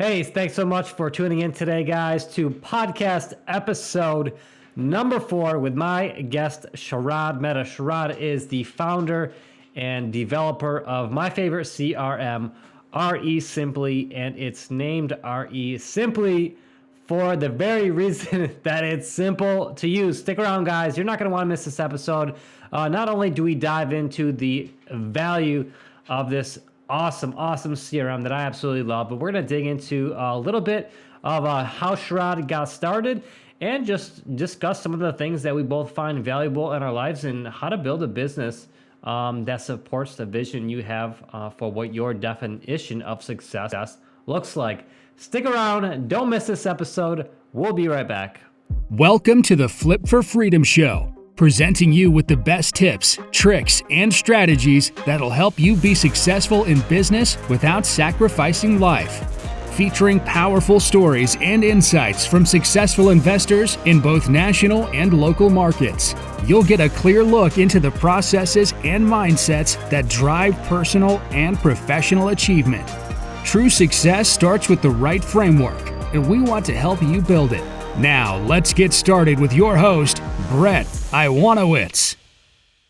Hey, thanks so much for tuning in today, guys, to podcast episode number 4 with my guest, Sharad Mheta. Sharad is the founder and developer of my favorite CRM, ReSimpli, and it's named ReSimpli for the very reason that it's simple to use. Stick around, guys. You're not going to want to miss this episode. Not only do we dive into the value of this awesome CRM that I absolutely love, but we're going to dig into a little bit of how Sharad got started and just discuss some of the things that we both find valuable in our lives and how to build a business that supports the vision you have for what your definition of success looks like. Stick around. Don't miss this episode. We'll be right back. Welcome to the Flip for Freedom Show, presenting you with the best tips, tricks, and strategies that'll help you be successful in business without sacrificing life. Featuring powerful stories and insights from successful investors in both national and local markets, you'll get a clear look into the processes and mindsets that drive personal and professional achievement. True success starts with the right framework, and we want to help you build it. Now, let's get started with your host, Brett Iwanowitz.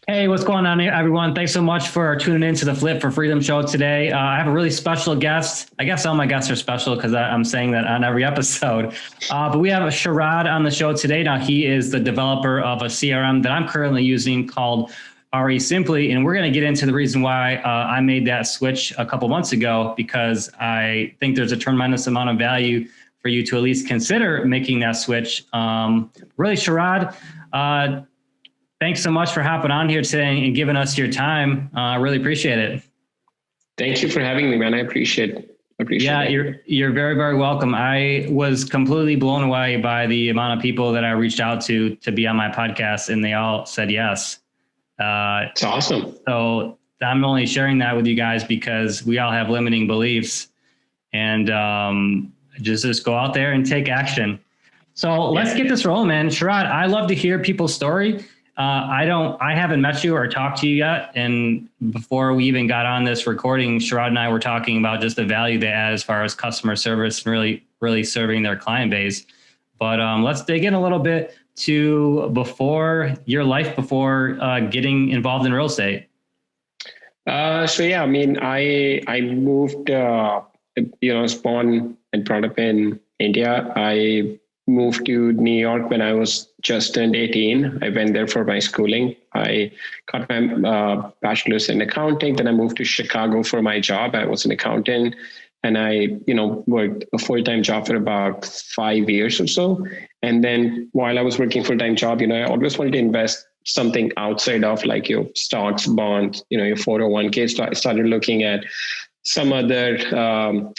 Hey, what's going on, everyone? Thanks so much for tuning in to the Flip for Freedom show today. I have a really special guest. I guess all my guests are special because I'm saying that on every episode. But we have a Sharad on the show today. Now, he is the developer of a CRM that I'm currently using called ReSimpli, and we're going to get into the reason why I made that switch a couple months ago, because I think there's a tremendous amount of value for you to at least consider making that switch. Really, Sharad, thanks so much for hopping on here today and giving us your time. I really appreciate it. Thank you for having me, man. I appreciate it. Yeah, you're very, very welcome. I was completely blown away by the amount of people that I reached out to be on my podcast, and they all said yes. It's awesome. So I'm only sharing that with you guys because we all have limiting beliefs, and just go out there and take action. So let's get this rolling, man. Sharad, I love to hear people's story. I haven't met you or talked to you yet. And before we even got on this recording, Sharad and I were talking about just the value they add as far as customer service and really serving their client base. But let's dig in a little bit to your life before getting involved in real estate. I moved, I was born and brought up in India. I moved to New York when I was just turned 18. I went there for my schooling. I got my bachelor's in accounting. Then I moved to Chicago for my job. I was an accountant. And I, worked a full-time job for about 5 years or so. And then while I was working full-time job, I always wanted to invest something outside of like your stocks, bonds, your 401k. So I started looking at some other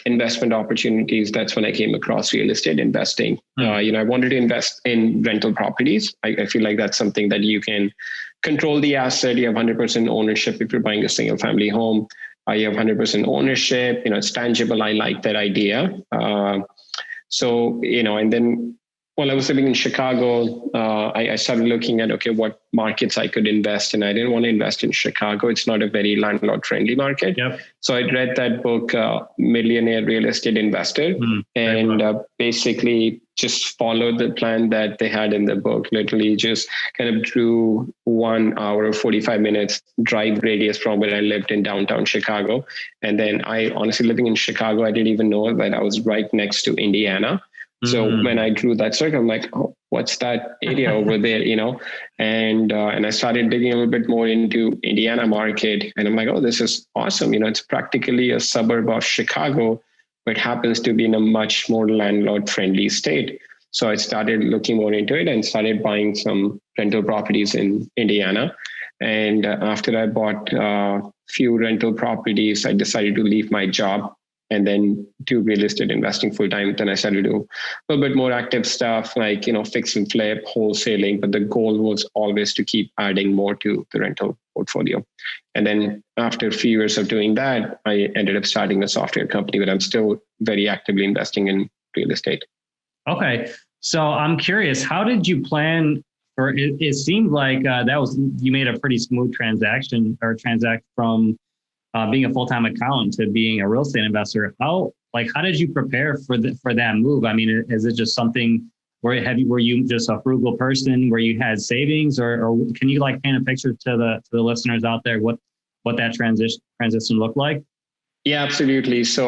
investment opportunities. That's when I came across real estate investing. I wanted to invest in rental properties. I feel like that's something that you can control the asset. You have 100% ownership if you're buying a single family home. You have 100% ownership, it's tangible. I like that idea. And then while I was living in Chicago, I started looking at, what markets I could invest in. I didn't want to invest in Chicago. It's not a very landlord friendly market. Yep. So I read that book, Millionaire Real Estate Investor, and basically just followed the plan that they had in the book. Literally just kind of drew 1 hour, 45 minutes drive radius from where I lived in downtown Chicago. And then I honestly, living in Chicago, I didn't even know that I was right next to Indiana. So when I drew that circle, I'm like, oh, what's that area over there, And I started digging a little bit more into Indiana market. And I'm like, oh, this is awesome. It's practically a suburb of Chicago, but happens to be in a much more landlord-friendly state. So I started looking more into it and started buying some rental properties in Indiana. And after I bought a few rental properties, I decided to leave my job and then do real estate investing full time. Then I started to do a little bit more active stuff like, fix and flip, wholesaling. But the goal was always to keep adding more to the rental portfolio. And then after a few years of doing that, I ended up starting a software company, but I'm still very actively investing in real estate. Okay. So I'm curious, how did you plan for it? It seemed like you made a pretty smooth transact from being a full-time accountant to being a real estate investor. How like, how did you prepare for that move? I mean, is it just something were you just a frugal person where you had savings, or can you like paint a picture to the listeners out there what that transition looked like? Yeah, absolutely. So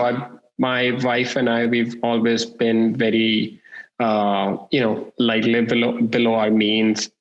my wife and I, we've always been very, like live below our means.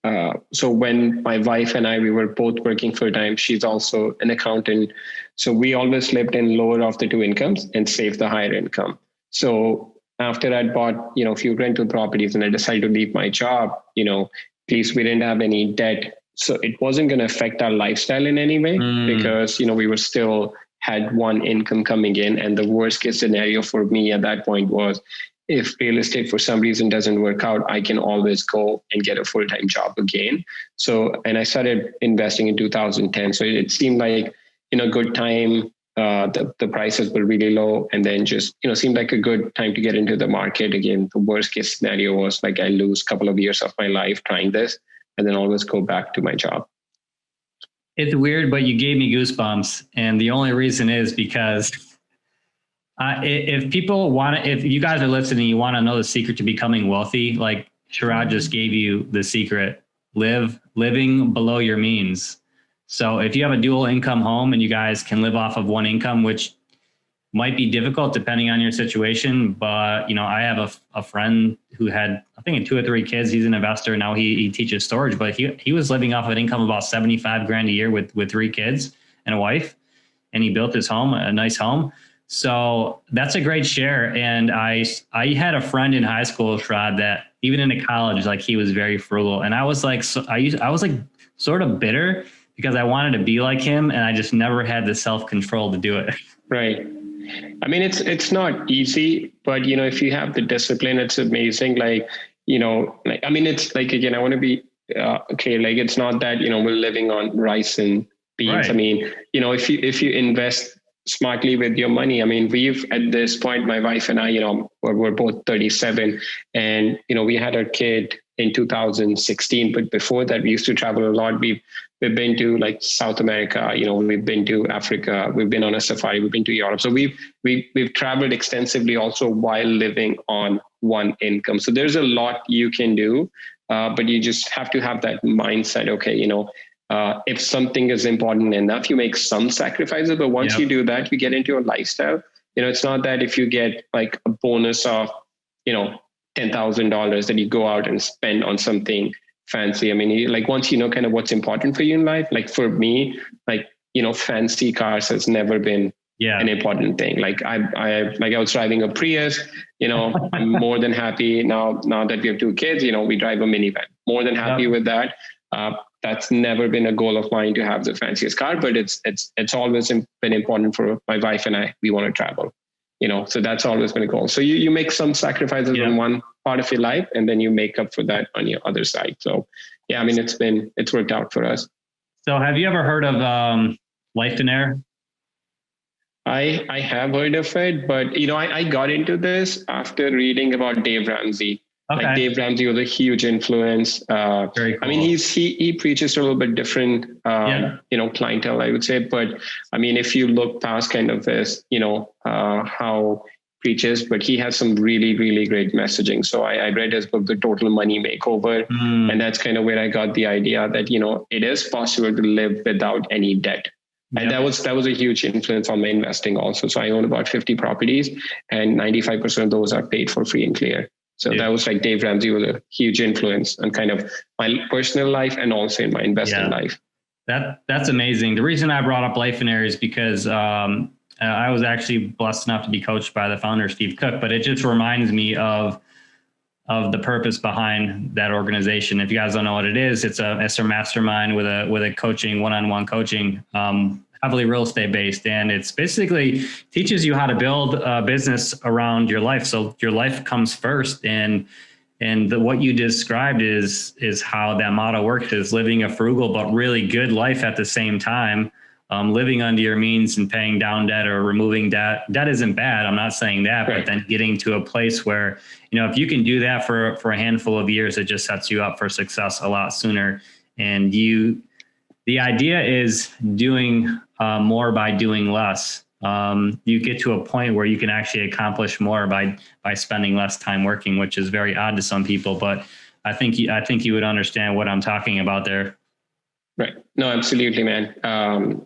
So when my wife and I, we were both working full time, she's also an accountant. So we always lived in lower of the two incomes and saved the higher income. So after I bought, a few rental properties and I decided to leave my job, at least we didn't have any debt. So it wasn't going to affect our lifestyle in any way because, we were still had one income coming in. And the worst case scenario for me at that point was if real estate for some reason doesn't work out, I can always go and get a full-time job again. So, and I started investing in 2010. So it seemed like in a good time, the prices were really low, and then just, seemed like a good time to get into the market again. The worst case scenario was like I lose a couple of years of my life trying this and then always go back to my job. It's weird, but you gave me goosebumps. And the only reason is because if you guys are listening, you want to know the secret to becoming wealthy, like Sharad just gave you the secret, living below your means. So if you have a dual income home and you guys can live off of one income, which might be difficult depending on your situation, but I have a friend who had, I think, 2 or 3 kids. He's an investor now. He teaches storage, but he was living off of an income of about 75 grand a year with 3 kids and a wife, and he built his home, a nice home. So that's a great share. And I had a friend in high school, Sharad, that even into college, like he was very frugal, and I was like, I was like sort of bitter because I wanted to be like him, and I just never had the self-control to do it. Right. I mean, it's not easy, but if you have the discipline, it's amazing. Like, it's like, again, I want to be clear. Like, it's not that, we're living on rice and beans. Right. I mean, if you invest smartly with your money, I mean, we've at this point, my wife and I, we're both 37, and, we had our kid in 2016. But before that, we used to travel a lot. We've been to like South America, we've been to Africa, we've been on a safari, we've been to Europe. So we've traveled extensively also while living on one income. So there's a lot you can do, but you just have to have that mindset. Okay, if something is important enough, you make some sacrifices, but once you do that, you get into a lifestyle. It's not that if you get like a bonus of, $10,000 that you go out and spend on something fancy. I mean, like once you know kind of what's important for you in life, like for me, like, fancy cars has never been an important thing. Like I was driving a Prius, I'm more than happy now that we have 2 kids, we drive a minivan, more than happy with that. That's never been a goal of mine to have the fanciest car, but it's always been important for my wife and I. We want to travel, so that's always been a goal. So you make some sacrifices on one part of your life, and then you make up for that on your other side. So yeah, I mean, it's worked out for us. So have you ever heard of Lifeonaire? I have heard of it, but I got into this after reading about Dave Ramsey. Okay. Like Dave Ramsey was a huge influence. Very cool. I mean, he preaches to a little bit different, clientele, I would say. But I mean, if you look past kind of this, how preaches, but he has some really, really great messaging. So I read his book, The Total Money Makeover. And that's kind of where I got the idea that, it is possible to live without any debt. And that was a huge influence on my investing also. So I own about 50 properties, and 95% of those are paid for free and clear. So that was like Dave Ramsey was a huge influence on kind of my personal life and also in my investing life. That's amazing. The reason I brought up Lifeonaire is because I was actually blessed enough to be coached by the founder, Steve Cook, but it just reminds me of the purpose behind that organization. If you guys don't know what it is, it's a mastermind with a coaching, one-on-one coaching, heavily real estate based. And it's basically teaches you how to build a business around your life. So your life comes first. And what you described is how that motto works, is living a frugal, but really good life at the same time. Living under your means and paying down debt or removing debt. Debt isn't bad. I'm not saying that, but then getting to a place where, if you can do that for a handful of years, it just sets you up for success a lot sooner. And the idea is doing more by doing less. you get to a point where you can actually accomplish more by spending less time working, which is very odd to some people. But I think you would understand what I'm talking about there. Right. No, absolutely, man.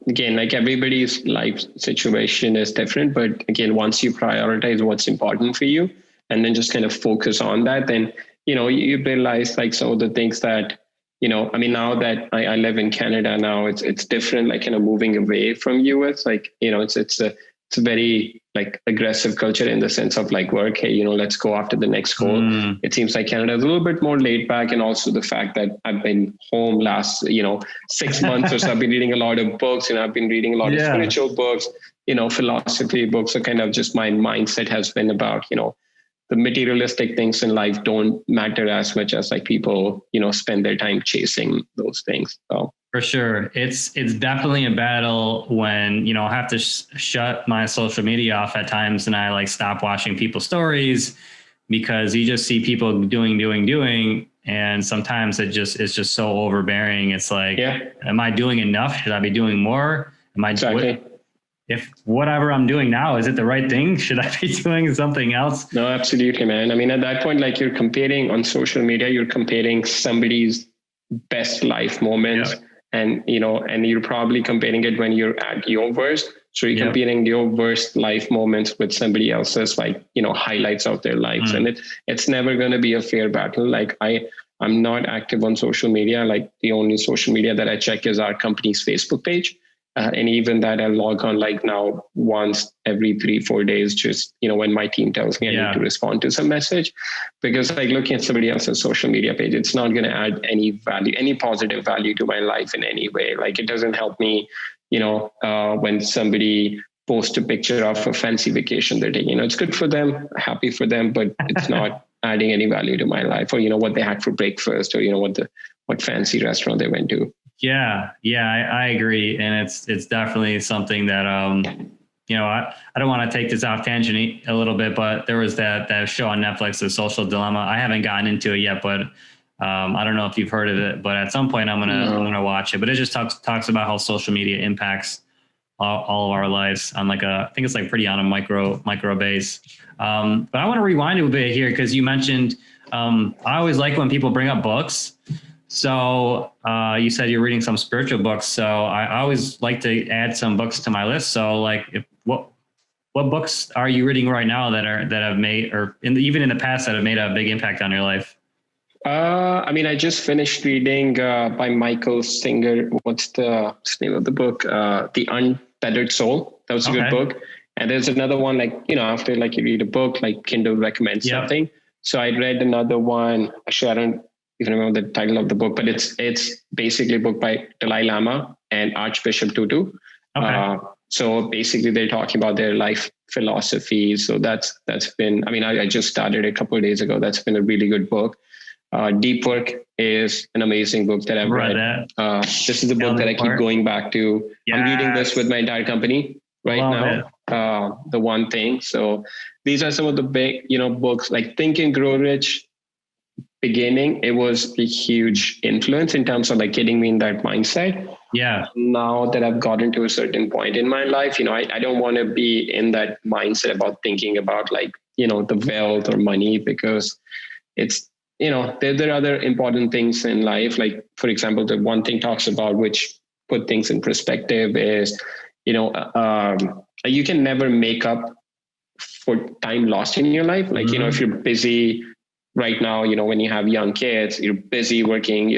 Again, like everybody's life situation is different, but again, once you prioritize what's important for you and then just kind of focus on that, then, you realize like some of the things that, I mean, now that I live in Canada now, it's different, like, moving away from US, like, it's a very like aggressive culture in the sense of like work. Hey, let's go after the next goal. It seems like Canada is a little bit more laid back. And also the fact that I've been home last, 6 months or so, I've been reading a lot of books, I've been reading a lot of spiritual books, philosophy books. So kind of just my mindset has been about, the materialistic things in life don't matter as much as like people, spend their time chasing those things. So. For sure. It's definitely a battle when, I have to shut my social media off at times, and I like stop watching people's stories because you just see people doing. And sometimes it's just so overbearing. It's like, Am I doing enough? Should I be doing more? Exactly. If whatever I'm doing now, is it the right thing? Should I be doing something else? No, absolutely, man. I mean, at that point, like you're comparing on social media, you're comparing somebody's best life moments. And, and you're probably comparing it when you're at your worst. So you're comparing your worst life moments with somebody else's, like, highlights of their lives. And it's never going to be a fair battle. Like I'm not active on social media. Like the only social media that I check is our company's Facebook page. And even that I log on like now once every 3-4 days, just, when my team tells me I need to respond to some message, because like looking at somebody else's social media page, it's not going to add any value, any positive value to my life in any way. Like it doesn't help me, when somebody posts a picture of a fancy vacation they're taking, it's good for them, happy for them, but it's not adding any value to my life, or, what they had for breakfast, or, what fancy restaurant they went to. Yeah, I agree. And it's definitely something that, I don't want to take this off tangent a little bit, but there was that show on Netflix, The Social Dilemma. I haven't gotten into it yet, but I don't know if you've heard of it, but at some point I'm going to watch it. But it just talks about how social media impacts all of our lives on like I think it's like pretty on a micro base. But I want to rewind a bit here, because you mentioned, I always like when people bring up books. So you said you're reading some spiritual books. So I always like to add some books to my list. So like, what books are you reading right now that have made, or even in the past, that have made a big impact on your life? I mean, I just finished reading by Michael Singer. What's the name of the book? The Untethered Soul. That was a good book. And there's another one, like, after like you read a book, like Kindle recommends something. So I read another one. Actually, I don't even remember the title of the book, but it's basically a book by Dalai Lama and Archbishop Tutu. So basically they're talking about their life philosophy. So that's been, I mean, I just started a couple of days ago. That's been a really good book. Deep Work is an amazing book that I've read. This is the book that I keep going back to. Yes. I'm reading this with my entire company right now. The One Thing. So these are some of the big, books like Think and Grow Rich. Beginning, it was a huge influence in terms of like getting me in that mindset. Yeah. Now that I've gotten to a certain point in my life, I don't want to be in that mindset about thinking about like, the wealth or money, because it's, there are other important things in life. Like, for example, the One Thing talks about, which put things in perspective, is, you can never make up for time lost in your life. Like, if you're busy right now, when you have young kids, you're busy working,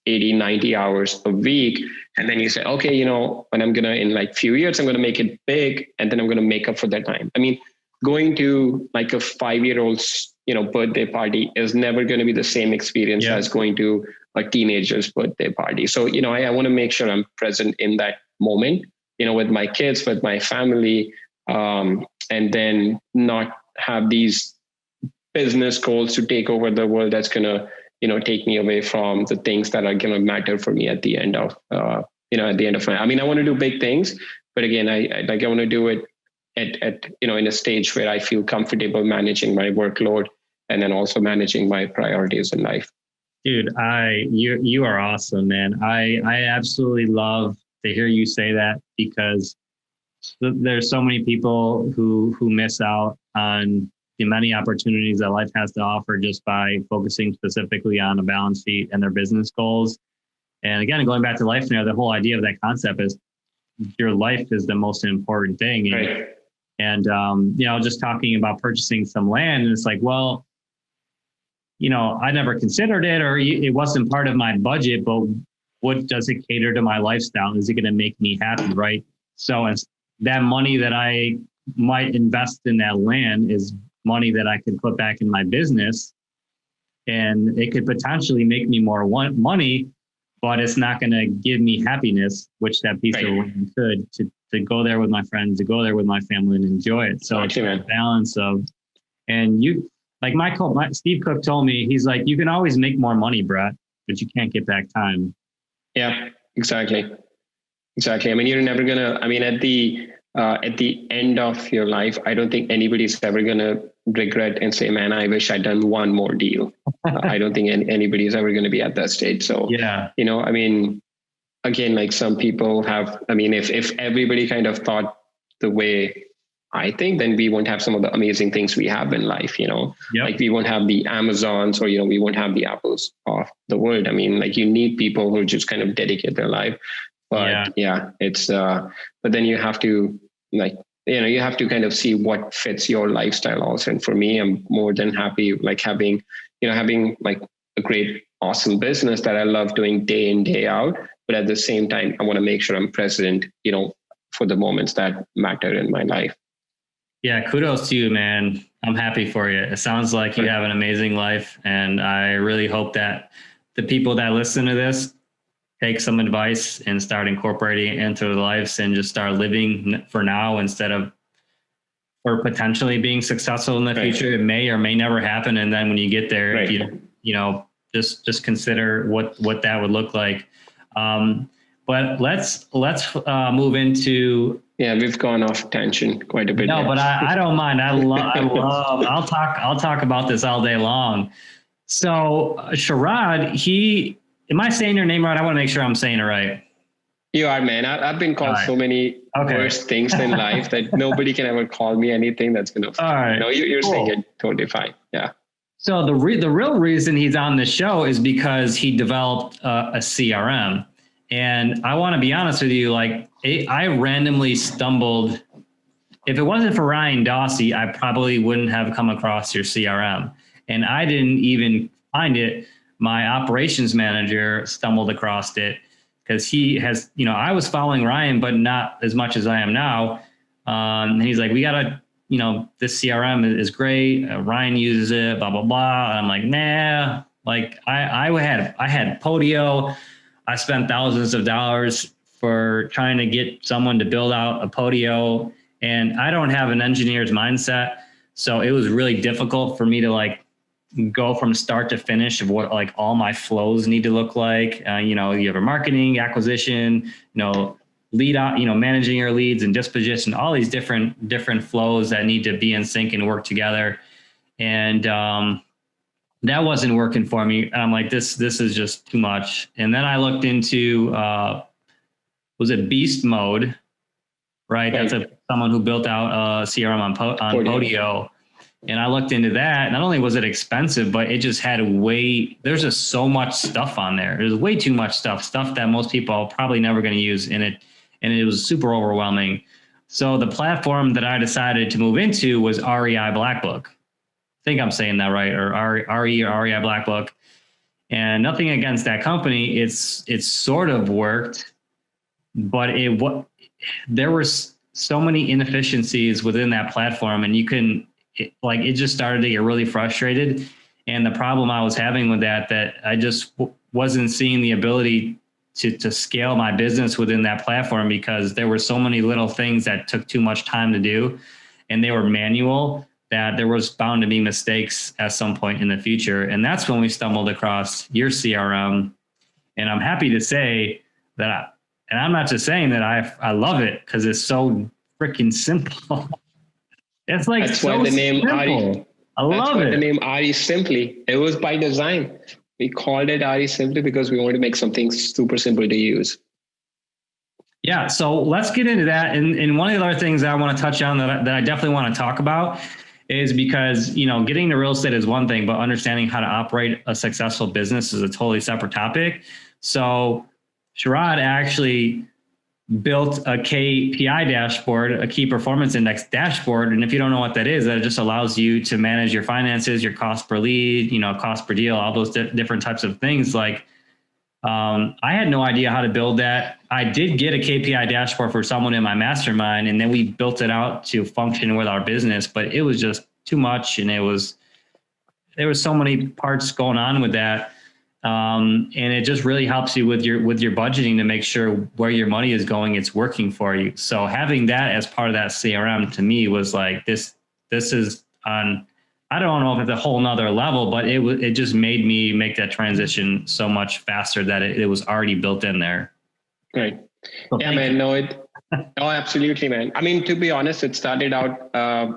80, 90 hours a week. And then you say, okay, when I'm going to, in like few years, I'm going to make it big. And then I'm going to make up for that time. I mean, going to like a 5-year-old's, birthday party is never going to be the same experience as going to a teenager's birthday party. So, I want to make sure I'm present in that moment, with my kids, with my family, and then not have these business goals to take over the world that's going to, take me away from the things that are going to matter for me at the end of, at the end of my, I mean, I want to do big things, but again, I want to do it at, in a stage where I feel comfortable managing my workload and then also managing my priorities in life. Dude, you are awesome, man. I absolutely love to hear you say that, because there's so many people who miss out on the many opportunities that life has to offer just by focusing specifically on a balance sheet and their business goals. And again, going back to life now, the whole idea of that concept is your life is the most important thing. Right. And just talking about purchasing some land, and it's like, well, I never considered it, or it wasn't part of my budget, but what does it cater to my lifestyle? Is it going to make me happy? Right. So that money that I might invest in that land is money that I could put back in my business, and it could potentially make me more money, but it's not going to give me happiness, which that piece of land could, to go there with my friends, to go there with my family and enjoy it. So it's a balance of, and like Steve Cook told me, he's like, you can always make more money, Brett, but you can't get back time. Yeah, exactly. I mean, you're never gonna, at the end of your life, I don't think anybody's ever gonna regret and say, man, I wish I'd done one more deal. I don't think anybody's ever going to be at that stage. So, again, like some people have, if everybody kind of thought the way I think, then we won't have some of the amazing things we have in life, like we won't have the Amazons, or, we won't have the Apples of the world. Like you need people who just kind of dedicate their life. But it's, but then you have to you have to kind of see what fits your lifestyle also. And for me, I'm more than happy, like having like a great, awesome business that I love doing day in, day out. But at the same time, I want to make sure I'm present, for the moments that matter in my life. Yeah. Kudos to you, man. I'm happy for you. It sounds like you have an amazing life. And I really hope that the people that listen to this take some advice and start incorporating it into their lives and just start living for now instead of, or potentially being successful in the future. It may or may never happen. And then when you get there, if you just consider what that would look like. But let's move into. Yeah, we've gone off tangent quite a bit. No, but I don't mind. I'll talk about this all day long. So Sharad, am I saying your name right? I want to make sure I'm saying it right. You are, man. I've been called so many worse things in life that nobody can ever call me anything that's going to. All right. No, you're saying it totally fine. Yeah. So the real reason he's on the show is because he developed a CRM. And I want to be honest with you, like I randomly stumbled. If it wasn't for Ryan Dawsey, I probably wouldn't have come across your CRM. And I didn't even find it. My operations manager stumbled across it because he has, I was following Ryan, but not as much as I am now. And he's like, we got to, this CRM is great. Ryan uses it, blah, blah, blah. And I'm like, nah, like I had Podio. I spent thousands of dollars for trying to get someone to build out a Podio, and I don't have an engineer's mindset. So it was really difficult for me to go from start to finish of what all my flows need to look like. You have a marketing, acquisition, lead out, managing your leads and disposition, all these different flows that need to be in sync and work together. And that wasn't working for me. And I'm like, this is just too much. And then I looked into, was it Beast Mode? Right. That's someone who built out a CRM on Podio. And I looked into that. Not only was it expensive, but it just had there's just so much stuff on there. There's way too much stuff that most people are probably never going to use in it. And it was super overwhelming. So the platform that I decided to move into was REI Black Book. I think I'm saying that right, or REI Black Book. And nothing against that company. It's sort of worked, but there were so many inefficiencies within that platform, and it just started to get really frustrated. And the problem I was having with that I just wasn't seeing the ability to scale my business within that platform, because there were so many little things that took too much time to do, and they were manual, that there was bound to be mistakes at some point in the future. And that's when we stumbled across your CRM. And I'm happy to say that, and I'm not just saying that I love it because it's so freaking simple. It's like, that's so why the name simple. I love it. The name ReSimpli. It was by design. We called it ReSimpli because we wanted to make something super simple to use. Yeah, so let's get into that. And one of the other things that I want to touch on that I definitely want to talk about is because, you know, getting into real estate is one thing, but understanding how to operate a successful business is a totally separate topic. So Sharad actually built a KPI dashboard, a key performance index dashboard. And if you don't know what that is, that just allows you to manage your finances, your cost per lead, you know, cost per deal, all those different types of things. Like, I had no idea how to build that. I did get a KPI dashboard for someone in my mastermind, and then we built it out to function with our business, but it was just too much. And there was so many parts going on with that. And it just really helps you with your budgeting to make sure where your money is going, it's working for you. So having that as part of that CRM to me was like, this is on, I don't know if it's a whole nother level, but it just made me make that transition so much faster that it was already built in there. Right. So yeah, man. No, absolutely, man. I mean, to be honest, it started out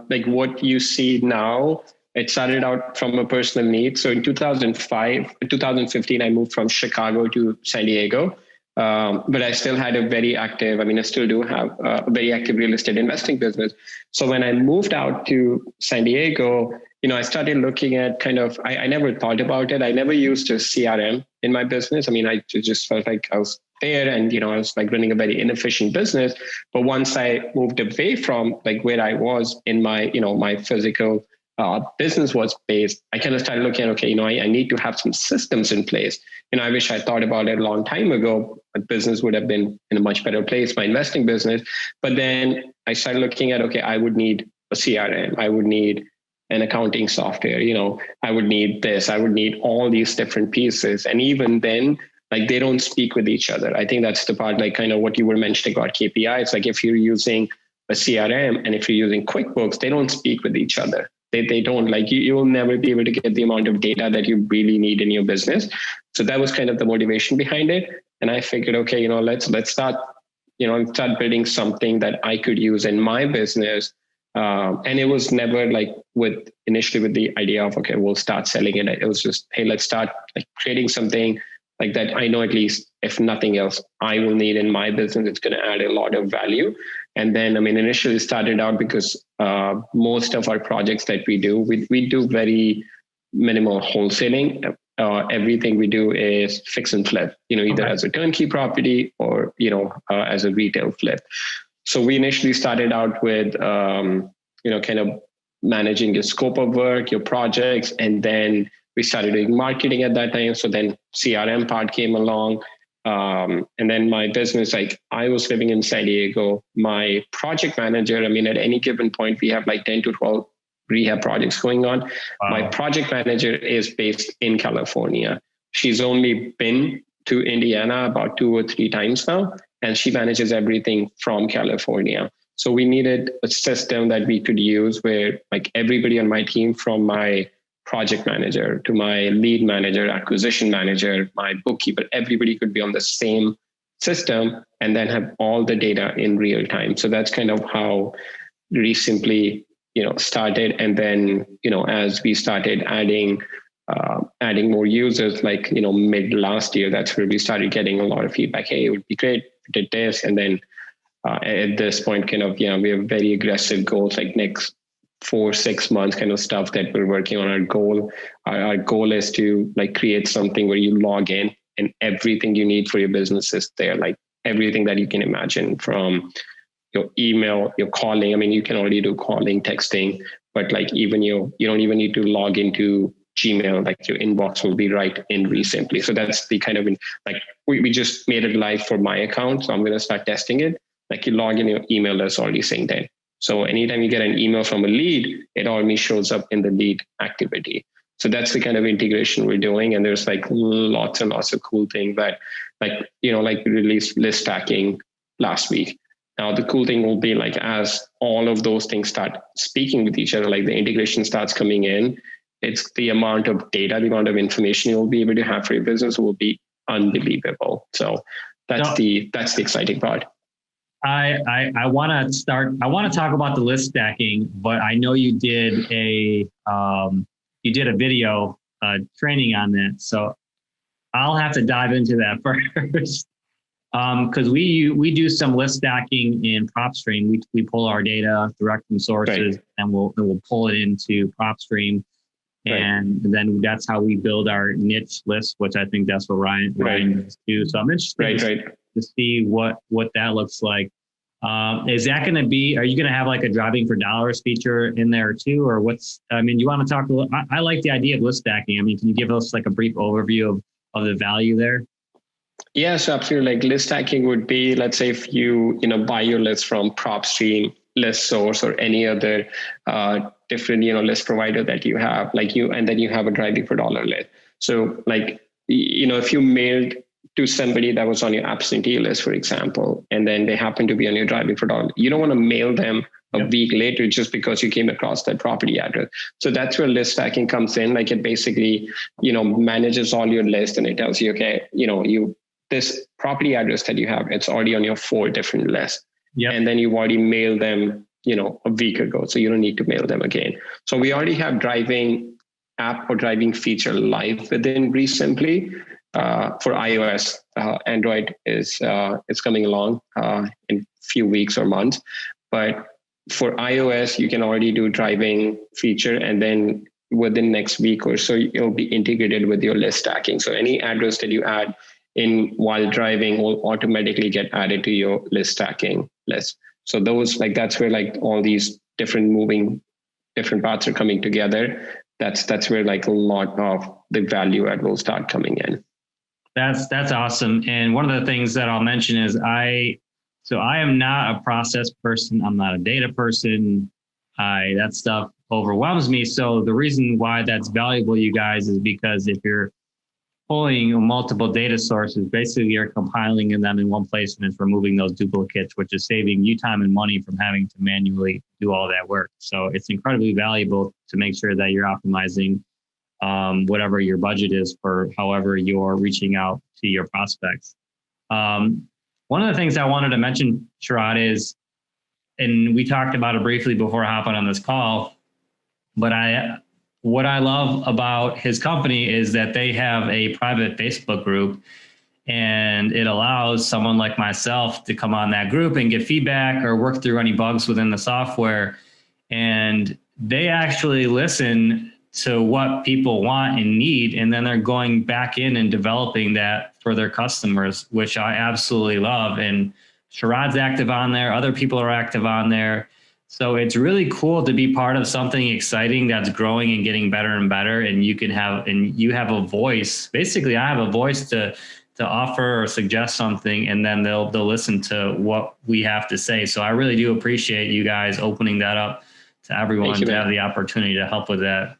like what you see now. It started out from a personal need. So in 2015, I moved from Chicago to San Diego. But I still had a very active, I still do have a very active real estate investing business. So when I moved out to San Diego, I started looking at I never thought about it. I never used a CRM in my business. I just felt like I was there and, I was like running a very inefficient business. But once I moved away from like where I was in my, my physical business was based, I kind of started looking at, okay, I need to have some systems in place. I wish I thought about it a long time ago. My business would have been in a much better place, my investing business. But then I started looking at, okay, I would need a CRM. I would need an accounting software. I would need this. I would need all these different pieces. And even then, like they don't speak with each other. I think that's the part, like kind of what you were mentioning about KPI. It's like if you're using a CRM and if you're using QuickBooks, they don't speak with each other. They don't, like you will never be able to get the amount of data that you really need in your business. So that was kind of the motivation behind it. And I figured, okay, let's start building something that I could use in my business. And it was never like initially with the idea of, okay, we'll start selling it. It was just, hey, let's start like creating something like that. I know at least if nothing else, I will need in my business. It's going to add a lot of value. And then, initially started out because most of our projects that we do, we do very minimal wholesaling. Everything we do is fix and flip, either as a turnkey property or, as a retail flip. So we initially started out with, kind of managing your scope of work, your projects, and then we started doing marketing at that time. So then CRM part came along. And then my business, like I was living in San Diego, my project manager, at any given point, we have like 10 to 12 rehab projects going on. Wow. My project manager is based in California. She's only been to Indiana about 2 or 3 times now, and she manages everything from California. So we needed a system that we could use where like everybody on my team, from my project manager to my lead manager, acquisition manager, my bookkeeper, everybody could be on the same system and then have all the data in real time. So that's kind of how ReSimpli, started. And then, as we started adding more users, like, mid last year, that's where we started getting a lot of feedback. Hey, it would be great if we did this. And then at this point, we have very aggressive goals, like next 4-6 months kind of stuff that we're working on. Our goal is to like create something where you log in and everything you need for your business is there, like everything that you can imagine, from your email, your calling. You can already do calling, texting, but like even you don't even need to log into Gmail, like your inbox will be right in ReSimpli. So that's the kind of, like we just made it live for my account. So I'm going to start testing it. Like you log in, your email is already synced in. So anytime you get an email from a lead, it already shows up in the lead activity. So that's the kind of integration we're doing. And there's like lots and lots of cool things that like we released list stacking last week. Now the cool thing will be like, as all of those things start speaking with each other, like the integration starts coming in, it's the amount of data, the amount of information you'll be able to have for your business will be unbelievable. So that's the exciting part. I want to talk about the list stacking, but I know you did a video training on that. So I'll have to dive into that first. Because we do some list stacking in PropStream. We pull our data direct from sources, and we'll pull it into PropStream, and then that's how we build our niche list, which I think that's what Ryan does too. So I'm interested to see what that looks like. Is that going to be? Are you going to have like a driving for dollars feature in there too, or what's? I mean, you want to talk a little? I like the idea of list stacking. I mean, can you give us like a brief overview of the value there? Yes, absolutely. Like list stacking would be, let's say if you buy your list from PropStream, List Source, or any other different list provider that you have, and then you have a driving for dollar list. So like if you mailed to somebody that was on your absentee list, for example, and then they happen to be on your driving for dollar, you don't want to mail them a week later just because you came across that property address. So that's where list stacking comes in. Like it basically manages all your list, and it tells you, okay, this property address that you have, it's already on your 4 different lists. And then you've already mailed them, a week ago. So you don't need to mail them again. So we already have driving app or driving feature live within ReSimpli for iOS. Android is coming along in a few weeks or months. But for iOS, you can already do driving feature, and then within next week or so, it'll be integrated with your list stacking. So any address that you add in while driving will automatically get added to your list stacking list. So those that's where all these different parts are coming together. That's where a lot of the value add will start coming in. That's awesome. And one of the things that I'll mention is I am not a process person. I'm not a data person. That stuff overwhelms me. So the reason why that's valuable, you guys, is because if you're pulling multiple data sources, basically you're compiling them in one place, and it's removing those duplicates, which is saving you time and money from having to manually do all that work. So it's incredibly valuable to make sure that you're optimizing whatever your budget is for however you're reaching out to your prospects. One of the things I wanted to mention, Sharad, is, and we talked about it briefly before hopping on this call, but what I love about his company is that they have a private Facebook group, and it allows someone like myself to come on that group and get feedback or work through any bugs within the software. And they actually listen to what people want and need, and then they're going back in and developing that for their customers, which I absolutely love. And Sharad's active on there. Other people are active on there. So it's really cool to be part of something exciting that's growing and getting better and better. And you have a voice. Basically, I have a voice to offer or suggest something, and then they'll listen to what we have to say. So I really do appreciate you guys opening that up to everyone to have the opportunity to help with that.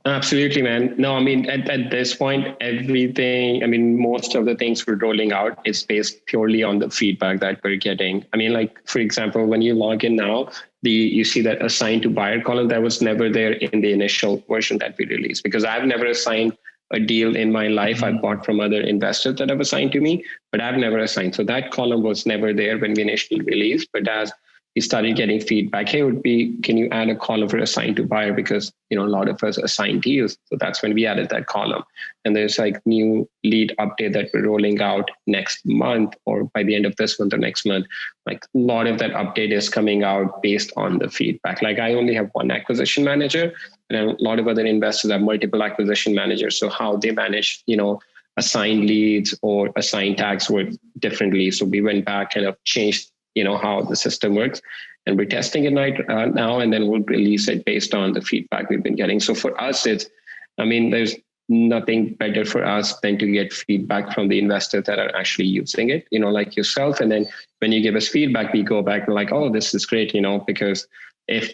Absolutely, man. No, I mean, at this point, most of the things we're rolling out is based purely on the feedback that we're getting. I mean, for example, when you log in now, you see that assign to buyer column that was never there in the initial version that we released, because I've never assigned a deal in my life. I've bought from other investors that have assigned to me, but I've never assigned. So that column was never there when we initially released. But as we started getting feedback, hey, can you add a column for assigned to buyer? Because, a lot of us assign deals. So that's when we added that column. And there's new lead update that we're rolling out next month, or by the end of this month or next month. A lot of that update is coming out based on the feedback. I only have one acquisition manager, and a lot of other investors have multiple acquisition managers. So how they manage, assigned leads or assigned tags work differently. So we went back and have changed how the system works, and we're testing it now, and then we'll release it based on the feedback we've been getting. So for us, there's nothing better for us than to get feedback from the investors that are actually using it, like yourself. And then when you give us feedback, we go back and oh, this is great, because if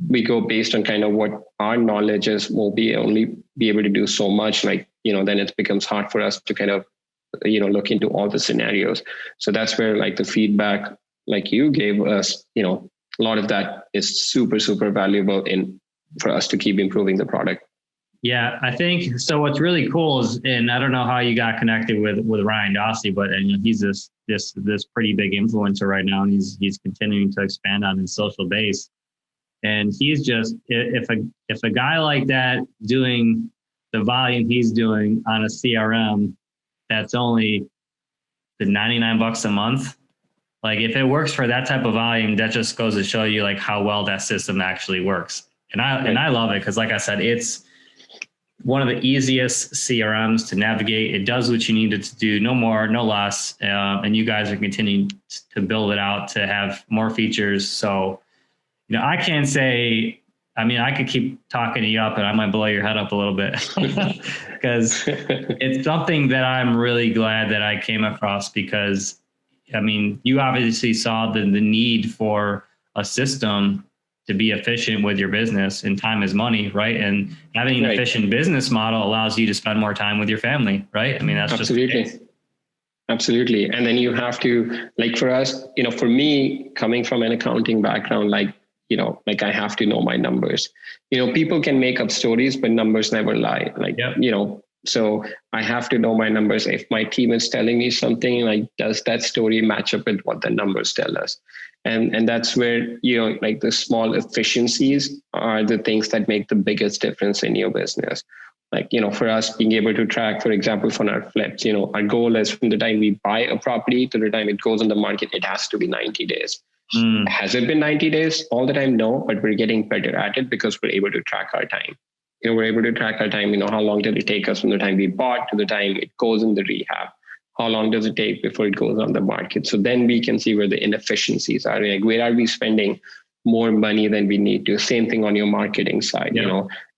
we go based on kind of what our knowledge is, we'll only be able to do so much, then it becomes hard for us to kind of, look into all the scenarios. So that's where the feedback you gave us, a lot of that is super, super valuable for us to keep improving the product. Yeah, I think so. What's really cool is, and I don't know how you got connected with Ryan Dossi, but he's this pretty big influencer right now, and he's continuing to expand on his social base. And he's just, if a guy like that doing the volume he's doing on a CRM, that's only the $99 a month. Like if it works for that type of volume, that just goes to show you like how well that system actually works. And I love it because, like I said, it's one of the easiest CRMs to navigate. It does what you need it to do, no more, no less. And you guys are continuing to build it out to have more features. So, I can't say, I could keep talking you up and I might blow your head up a little bit because it's something that I'm really glad that I came across because, you obviously saw the need for a system to be efficient with your business, and time is money, right? And having an efficient business model allows you to spend more time with your family, right? That's Absolutely. And then you have to, like for us, for me, coming from an accounting background, I have to know my numbers. People can make up stories, but numbers never lie. So I have to know my numbers. If my team is telling me something, does that story match up with what the numbers tell us? And that's where, the small efficiencies are the things that make the biggest difference in your business. For us being able to track, for example, for our flips, our goal is from the time we buy a property to the time it goes on the market, it has to be 90 days. Has it been 90 days all the time? No, but we're getting better at it because we're able to track our time. We're able to track our time, how long did it take us from the time we bought to the time it goes in the rehab? How long does it take before it goes on the market? So then we can see where the inefficiencies are. Where are we spending more money than we need to? Same thing on your marketing side.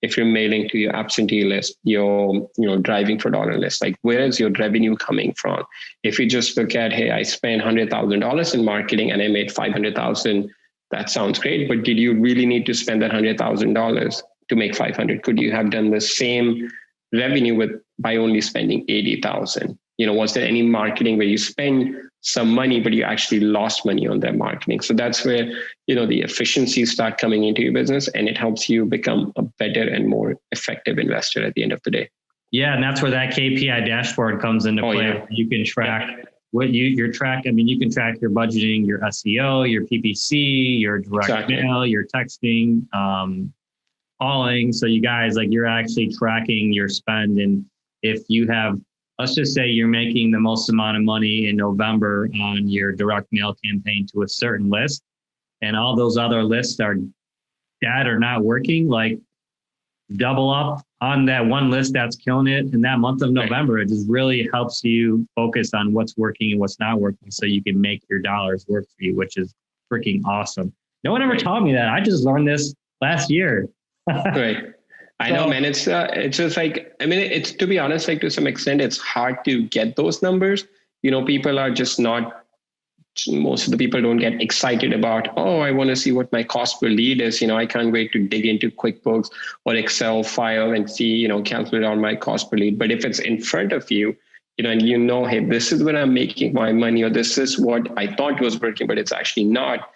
If you're mailing to your absentee list, your driving for dollar list, where is your revenue coming from? If you just look at, hey, I spent $100,000 in marketing and I made $500,000, that sounds great. But did you really need to spend that $100,000 to make 500? Could you have done the same revenue by only spending 80,000? Was there any marketing where you spend some money, but you actually lost money on that marketing? So that's where, the efficiencies start coming into your business, and it helps you become a better and more effective investor at the end of the day. Yeah. And that's where that KPI dashboard comes into play. Yeah. You can track what you track. You can track your budgeting, your SEO, your PPC, your direct mail, your texting, calling. So you guys, you're actually tracking your spend. And if you have, let's just say you're making the most amount of money in November on your direct mail campaign to a certain list, and all those other lists are dead or not working, double up on that one list that's killing it in that month of November. It just really helps you focus on what's working and what's not working so you can make your dollars work for you, which is freaking awesome. No one ever taught me that. I just learned this last year. Right. I know, man. It's just it's, to be honest, to some extent, it's hard to get those numbers. People are just most of the people don't get excited about, I want to see what my cost per lead is. I can't wait to dig into QuickBooks or Excel file and see, calculate on my cost per lead. But if it's in front of you, and hey, this is when I'm making my money, or this is what I thought was working, but it's actually not,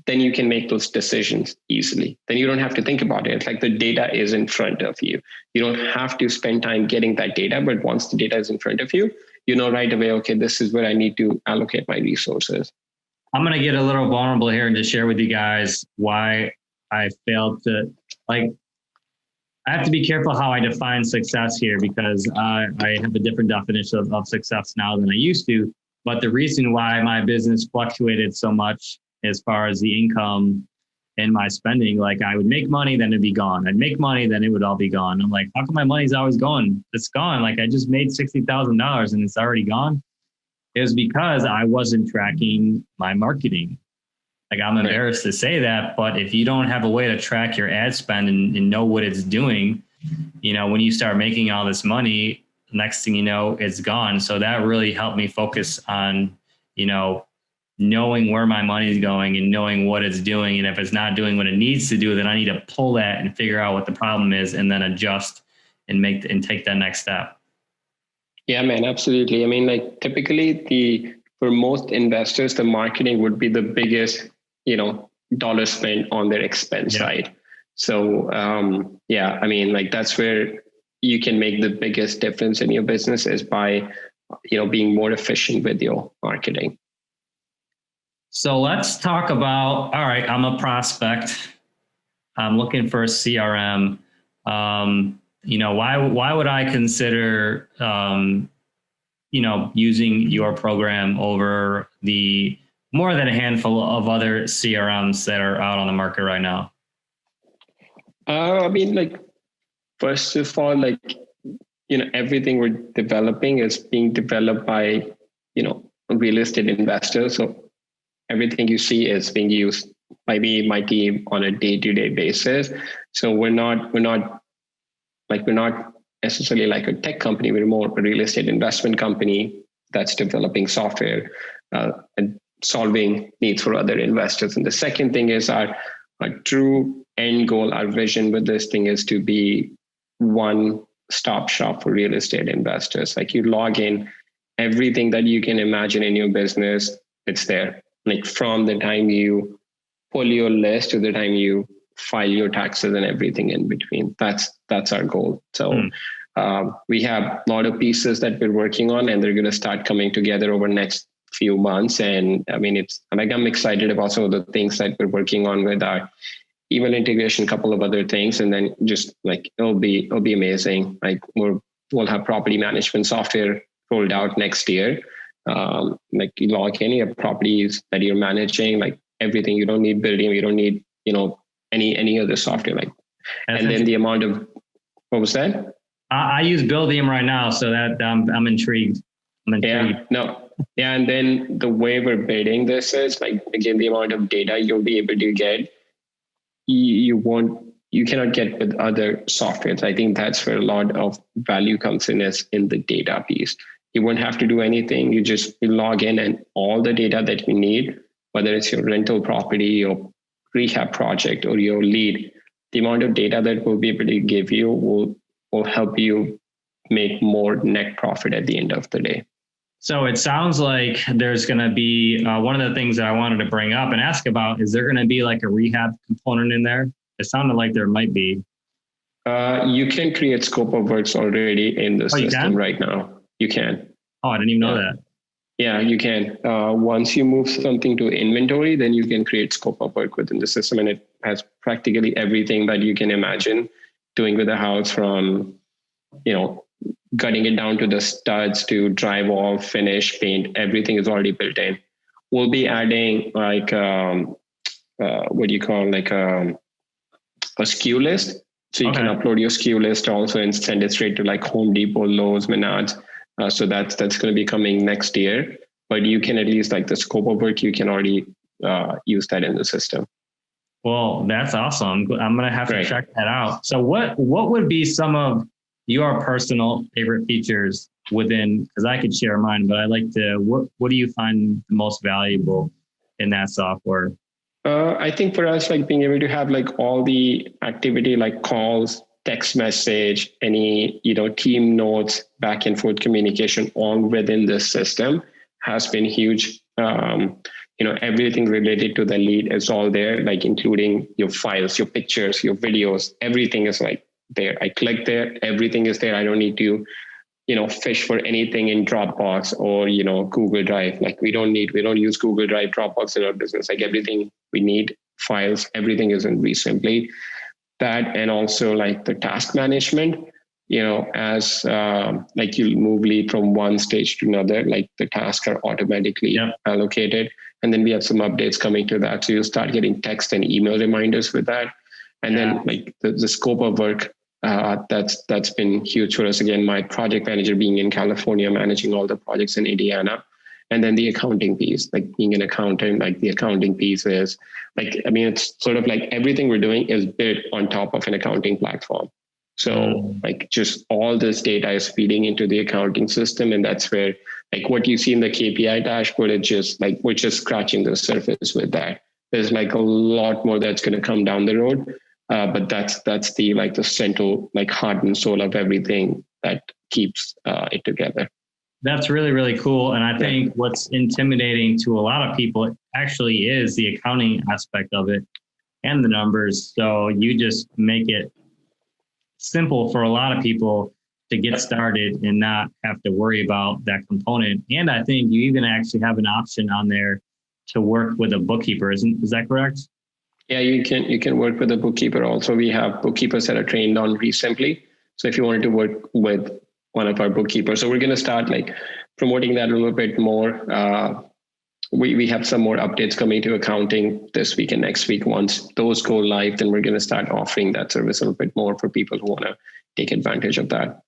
then you can make those decisions easily. Then you don't have to think about it. It's the data is in front of you. You don't have to spend time getting that data, but once the data is in front of you, right away, okay, this is where I need to allocate my resources. I'm going to get a little vulnerable here and just share with you guys why I failed to, I have to be careful how I define success here, because I have a different definition of success now than I used to. But the reason why my business fluctuated so much as far as the income and my spending, I would make money, then it'd be gone. I'd make money, then it would all be gone. I'm how come my money's always going? It's gone. I just made $60,000 and it's already gone. It was because I wasn't tracking my marketing. I'm embarrassed to say that, but if you don't have a way to track your ad spend and know what it's doing, when you start making all this money, next thing you know, it's gone. So that really helped me focus on, knowing where my money is going and knowing what it's doing. And if it's not doing what it needs to do, then I need to pull that and figure out what the problem is and then adjust and take that next step. Yeah, man, absolutely. Typically for most investors, the marketing would be the biggest, dollar spent on their expense side. So, that's where you can make the biggest difference in your business is by, being more efficient with your marketing. So let's talk about, all right, I'm a prospect. I'm looking for a CRM. Why would I consider using your program over the more than a handful of other CRMs that are out on the market right now? I mean, like, first of all, like, everything we're developing is being developed by, real estate investors. So everything you see is being used by me, my team on a day-to-day basis. So we're not necessarily like a tech company. We're more a real estate investment company that's developing software and solving needs for other investors. And the second thing is our true end goal, our vision with this thing is to be one-stop shop for real estate investors. Like, you log in, everything that you can imagine in your business, it's there. Like, from the time you pull your list to the time you file your taxes and everything in between. That's our goal. So we have a lot of pieces that we're working on, and they're going to start coming together over the next few months. And I mean, I'm excited about some of the things that we're working on with our email integration, a couple of other things, and then just like it'll be amazing. Like, we'll have property management software rolled out next year. Like, you log in, you have properties that you're managing, like everything. You don't need building, you don't need any other software. Like, and then the amount of what was that? I use Buildium right now, so that I'm intrigued. Yeah, and then the way we're building this is, like, again, the amount of data you'll be able to get, you cannot get with other softwares. I think that's where a lot of value comes in, is in the data piece. You won't have to do anything. You log in, and all the data that you need, whether it's your rental property, your rehab project, or your lead, the amount of data that we'll be able to give you will help you make more net profit at the end of the day. So it sounds like there's going to be one of the things that I wanted to bring up and ask about, is there going to be like a rehab component in there? It sounded like there might be. You can create scope of works already in the system right now. You can. Oh, I didn't even know that. Yeah, you can. Once you move something to inventory, then you can create scope of work within the system, and it has practically everything that you can imagine doing with a house, from, gutting it down to the studs to drywall, finish, paint. Everything is already built in. We'll be adding like what do you call, like a SKU list, so you can upload your SKU list also and send it straight to like Home Depot, Lowe's, Menards. So that's going to be coming next year. But you can at least, like, the scope of work, you can already use that in the system. Well, that's awesome. I'm going to have to check that out. So what would be some of your personal favorite features within, because I could share mine, but I like to, what do you find the most valuable in that software? I think for us, like, being able to have like all the activity, like calls, text message, any, team notes, back and forth communication, all within this system has been huge. Everything related to the lead is all there, like including your files, your pictures, your videos, everything is like there. I click there, everything is there. I don't need to, fish for anything in Dropbox or, Google Drive. Like, we don't use Google Drive, Dropbox in our business. Like, everything we need, files, everything is in ReSimpli. That, and also like the task management, as like you move lead from one stage to another, like the tasks are automatically allocated. And then we have some updates coming to that. So you'll start getting text and email reminders with that. And then like the scope of work, that's been huge for us. Again, my project manager being in California, managing all the projects in Indiana. And then the accounting piece, like being an accountant, like the accounting piece is like, I mean, it's sort of like everything we're doing is built on top of an accounting platform. So like just all this data is feeding into the accounting system. And that's where like what you see in the KPI dashboard, it's just like, we're just scratching the surface with that. There's like a lot more that's going to come down the road. But that's the, like the central, like heart and soul of everything that keeps it together. That's really, really cool. And I think what's intimidating to a lot of people actually is the accounting aspect of it and the numbers. So you just make it simple for a lot of people to get started and not have to worry about that component. And I think you even actually have an option on there to work with a bookkeeper. Is that correct? Yeah, you can work with a bookkeeper. Also, we have bookkeepers that are trained on ReSimpli. So if you wanted to work with one of our bookkeepers, so we're going to start like promoting that a little bit more. We have some more updates coming to accounting this week and next week. Once those go live, then we're going to start offering that service a little bit more for people who want to take advantage of that.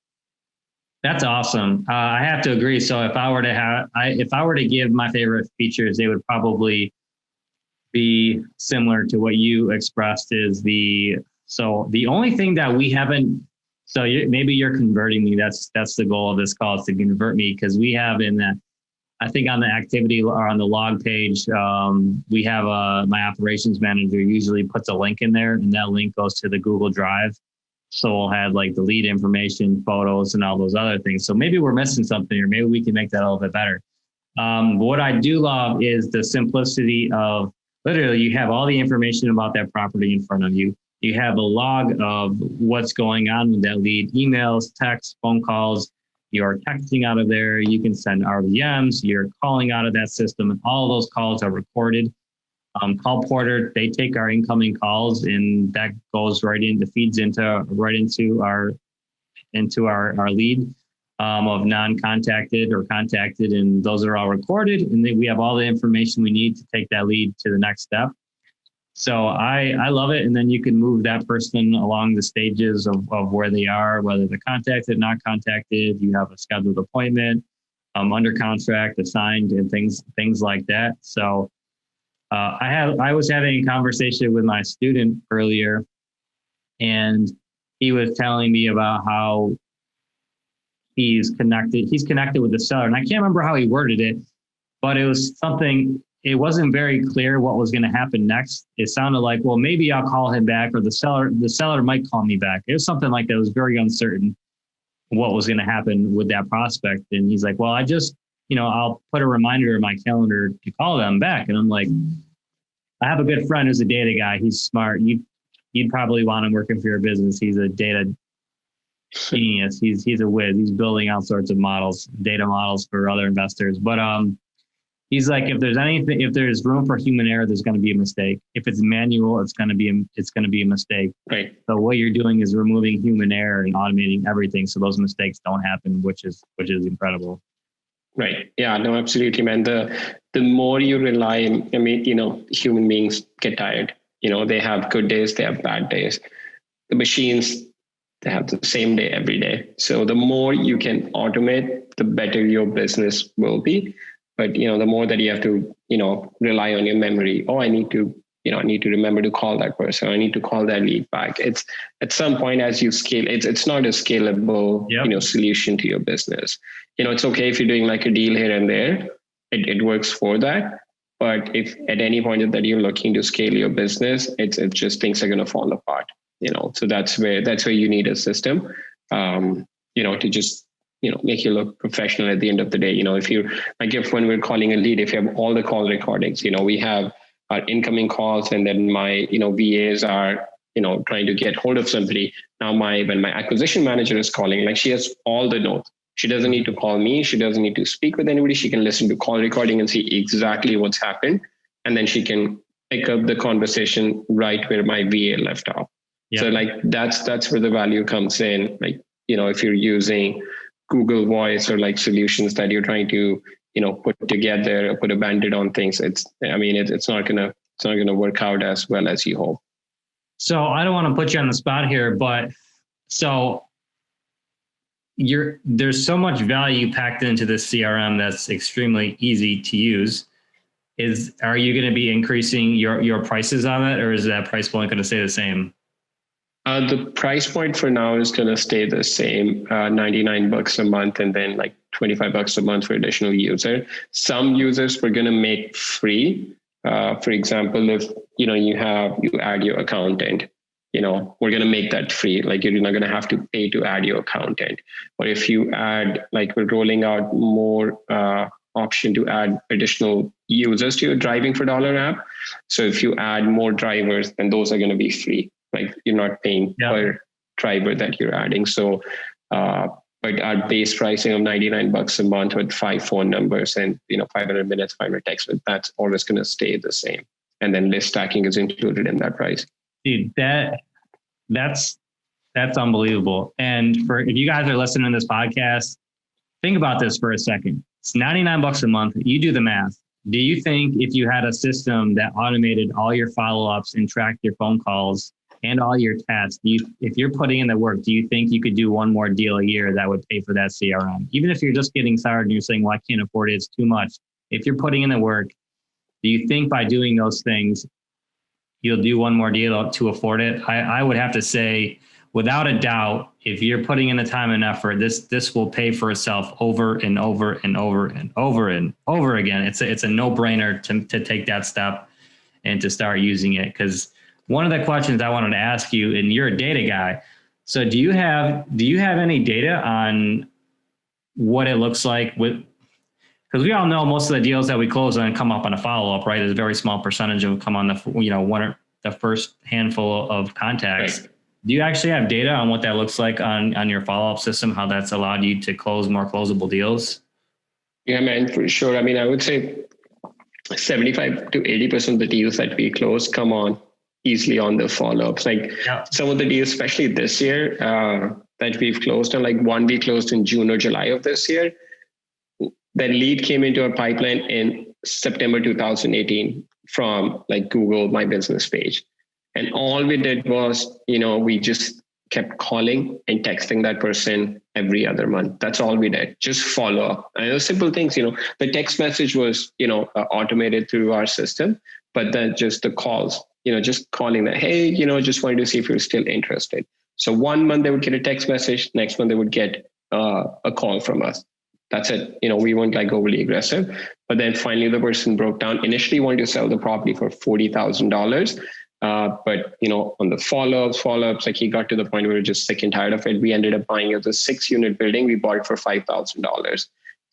That's awesome. I have to agree. So if I were to give my favorite features, they would probably be similar to what you expressed. So the only thing that we haven't. So maybe you're converting me. That's the goal of this call, is to convert me, because we have in that. I think on the activity or on the log page, we have my operations manager usually puts a link in there, and that link goes to the Google Drive. So we'll have like the lead information, photos, and all those other things. So maybe we're missing something, or maybe we can make that a little bit better. What I do love is the simplicity of literally you have all the information about that property in front of you. You have a log of what's going on with that lead, emails, texts, phone calls. You're texting out of there. You can send RVMs. You're calling out of that system, and all of those calls are recorded. Call Porter, they take our incoming calls, and that goes feeds into our lead of non-contacted or contacted, and those are all recorded. And then we have all the information we need to take that lead to the next step. So I love it. And then you can move that person along the stages of where they are, whether they're contacted, not contacted. You have a scheduled appointment, under contract, assigned, and things like that. So I was having a conversation with my student earlier, and he was telling me about how he's connected with the seller. And I can't remember how he worded it, but it was something. It wasn't very clear what was going to happen next. It sounded like, well, maybe I'll call him back, or the seller might call me back. It was something like that. It was very uncertain what was going to happen with that prospect. And he's like, well, I'll put a reminder in my calendar to call them back. And I'm like, I have a good friend who's a data guy. He's smart. You'd probably want him working for your business. He's a data genius. He's a whiz. He's building all sorts of data models for other investors. But, he's like, if there's room for human error, there's going to be a mistake. If it's manual, it's going to be a mistake. Right. So what you're doing is removing human error and automating everything, so those mistakes don't happen, which is incredible. Right. Yeah. No. Absolutely, man. The more you rely, human beings get tired. They have good days, they have bad days. The machines, they have the same day every day. So the more you can automate, the better your business will be. But, the more that you have to, rely on your memory. Oh, I need to remember to call that person. I need to call that lead back. It's at some point as you scale, it's not a scalable, solution to your business. It's okay if you're doing like a deal here and there. It works for that. But if at any point that you're looking to scale your business, it's just things are going to fall apart. So that's where you need a system, to just make you look professional at the end of the day. When we're calling a lead, if you have all the call recordings, we have our incoming calls, and then my, VAs are, trying to get hold of somebody. Now when my acquisition manager is calling, like, she has all the notes. She doesn't need to call me. She doesn't need to speak with anybody. She can listen to call recording and see exactly what's happened. And then she can pick up the conversation right where my VA left off. Yep. So that's where the value comes in. If you're using Google Voice or solutions that you're trying to, put together or put a Band-Aid on things, it's not gonna work out as well as you hope. So I don't want to put you on the spot here, but so there's so much value packed into this CRM that's extremely easy to use. Are you going to be increasing your prices on it, or is that price point going to stay the same? The price point for now is going to stay the same, $99 a month, and then $25 a month for additional user. Some users we're going to make free. For example, if you add your accountant, we're going to make that free. You're not going to have to pay to add your accountant. Or if you add, we're rolling out more option to add additional users to your Driving for Dollar app. So if you add more drivers, then those are going to be free. You're not paying per driver that you're adding. So, but our base pricing of $99 a month with 5 phone numbers and 500 minutes, 500 texts, that's always going to stay the same. And then list stacking is included in that price. Dude, that's unbelievable. And if you guys are listening to this podcast, think about this for a second. It's $99 a month. You do the math. Do you think if you had a system that automated all your follow-ups and tracked your phone calls and all your tasks, if you're putting in the work, do you think you could do one more deal a year that would pay for that CRM? Even if you're just getting started and you're saying, well, I can't afford it, it's too much. If you're putting in the work, do you think by doing those things, you'll do one more deal to afford it? I would have to say, without a doubt, if you're putting in the time and effort, this will pay for itself over and over and over and over and over again. It's a no-brainer to take that step and to start using it. Because one of the questions I wanted to ask you, and you're a data guy, so do you have any data on what it looks like with? Because we all know most of the deals that we close on come up on a follow-up, right? There's a very small percentage of them come on the first handful of contacts. Right. Do you actually have data on what that looks like on your follow-up system, how that's allowed you to close more closable deals? Yeah, man, for sure. I mean, I would say 75 to 80% of the deals that we close come on easily on the follow-ups. Like some of the deals, especially this year, that we've closed, and like one we closed in June or July of this year, the lead came into our pipeline in September 2018 from like Google My Business page. And all we did was, we just kept calling and texting that person every other month. That's all we did. Just follow up. And those simple things, the text message was, automated through our system, but then just the calls, just calling that, hey, just wanted to see if you're still interested. So 1 month they would get a text message. Next month they would get a call from us. That's it. We weren't like overly aggressive, but then finally the person broke down. Initially wanted to sell the property for $40,000. But on the follow-ups, like he got to the point where we were just sick and tired of it. We ended up buying it, a 6-unit building. We bought it for $5,000,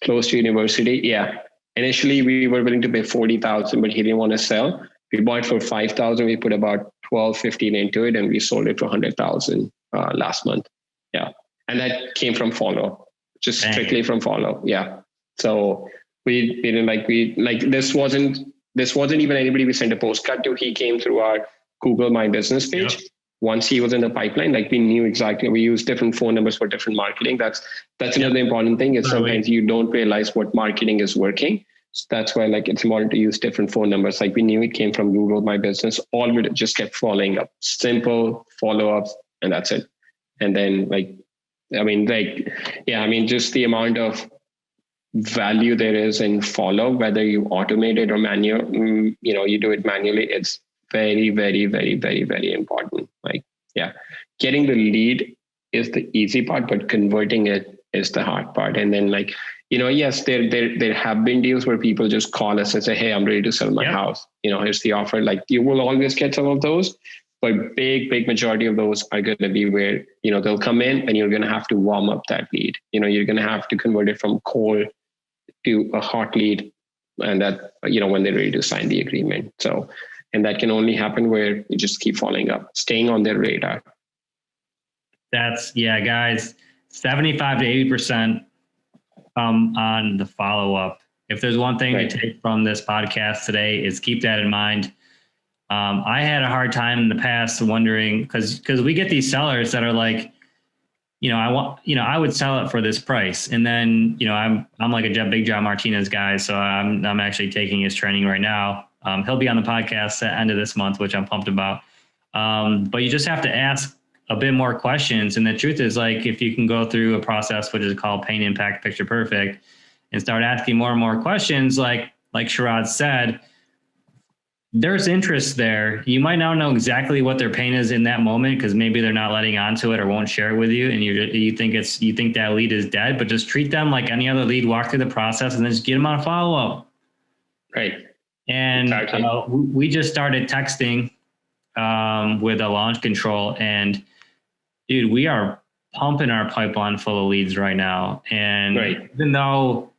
close to university. Yeah. Initially we were willing to pay $40,000, but he didn't want to sell. We bought it for $5,000. We put about 15 into it, and we sold it for $100,000 last month. Yeah. And that came from follow, just strictly from follow. Yeah. So we didn't this wasn't even anybody we sent a postcard to. He came through our Google My Business page. Yep. Once he was in the pipeline, like we knew exactly, we use different phone numbers for different marketing. That's another important thing is sometimes you don't realize what marketing is working. So that's why like it's important to use different phone numbers. Like we knew it came from Google My Business. All we just kept following up, simple follow-ups, and that's it. And then just the amount of value there is in follow, whether you automate it or you do it manually, it's very, very, very, very, very important. Getting the lead is the easy part, but converting it is the hard part. And then yes, there have been deals where people just call us and say, hey, I'm ready to sell my house. Here's the offer. Like you will always get some of those, but big majority of those are going to be where, they'll come in and you're going to have to warm up that lead. You're going to have to convert it from cold to a hot lead, and that, when they're ready to sign the agreement. So, and that can only happen where you just keep following up, staying on their radar. Guys, 75 to 80% on the follow-up. If there's one thing to take from this podcast today is keep that in mind. I had a hard time in the past wondering, because we get these sellers that are like, I would sell it for this price. And then, I'm like a big John Martinez guy. So I'm actually taking his training right now. He'll be on the podcast at the end of this month, which I'm pumped about. But you just have to ask a bit more questions. And the truth is, like, if you can go through a process, which is called Pain Impact Picture Perfect, and start asking more and more questions, like Sharad said, there's interest there. You might not know exactly what their pain is in that moment, because maybe they're not letting on to it or won't share it with you. And you think that lead is dead, but just treat them like any other lead, walk through the process, and then just get them on a follow-up. Right. And we just started texting with a launch control, and dude, we are pumping our pipeline full of leads right now. And even though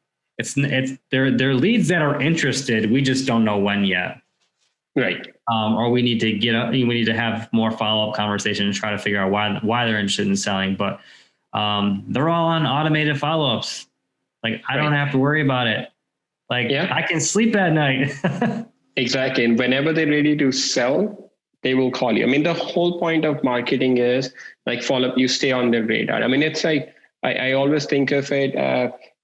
they're leads that are interested, we just don't know when yet. Right. Or we need to have more follow-up conversation and try to figure out why they're interested in selling. But they're all on automated follow-ups. Like I don't have to worry about it. I can sleep at night. Exactly. And whenever they're ready to sell, they will call you. I mean, the whole point of marketing is like follow-up, you stay on their radar. I mean, it's like, I always think of it,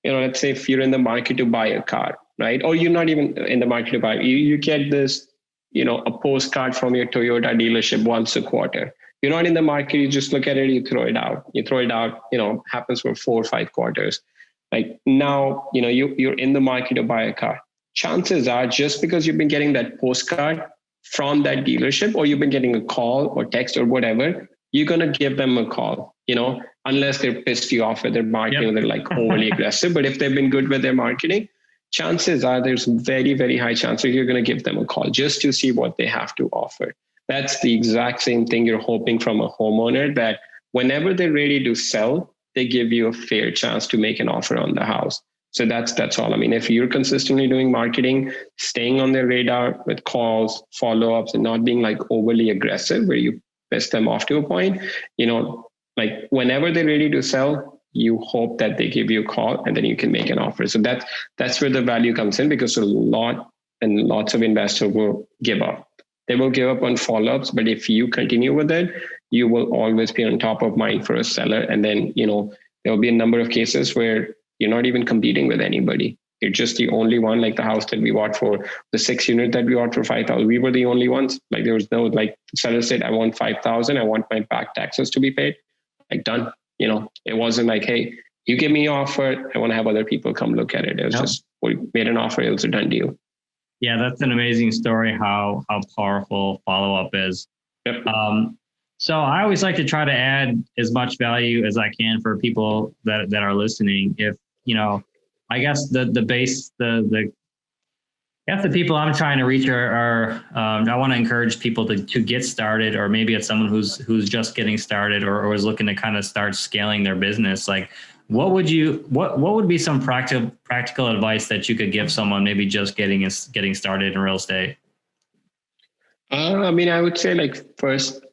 let's say if you're in the market to buy a car, right? Or you're not even in the market to buy, you get this, a postcard from your Toyota dealership once a quarter. You're not in the market, you just look at it, you throw it out. Happens for 4 or 5 quarters. Like now, you're in the market to buy a car. Chances are, just because you've been getting that postcard from that dealership, or you've been getting a call or text or whatever, you're going to give them a call, unless they're pissed you off with their marketing, they're like overly aggressive. But if they've been good with their marketing, chances are there's very, very high chance that you're going to give them a call just to see what they have to offer. That's the exact same thing you're hoping from a homeowner, that whenever they're ready to sell, they give you a fair chance to make an offer on the house. So that's all. I mean, if you're consistently doing marketing, staying on their radar with calls, follow-ups, and not being like overly aggressive where you piss them off to a point, like whenever they're ready to sell, you hope that they give you a call and then you can make an offer. So that's where the value comes in, because lots of investors will give up. They will give up on follow-ups, but if you continue with it, you will always be on top of mind for a seller. And then, there'll be a number of cases where you're not even competing with anybody. You're just the only one, like the house that we bought for the 6 unit that we bought for 5,000. We were the only ones. Like there was no, like the seller said, I want 5,000. I want my back taxes to be paid. Like done. It wasn't like, hey, you give me an offer, I want to have other people come look at it. It was just, we made an offer, it was a done deal. Yeah, that's an amazing story, how powerful follow-up is. Yep. So I always like to try to add as much value as I can for people that are listening. If, I guess the people I'm trying to reach are I want to encourage people to get started, or maybe it's someone who's just getting started or is looking to kind of start scaling their business. Like, what would be some practical advice that you could give someone maybe just getting started in real estate? I would say, like, first,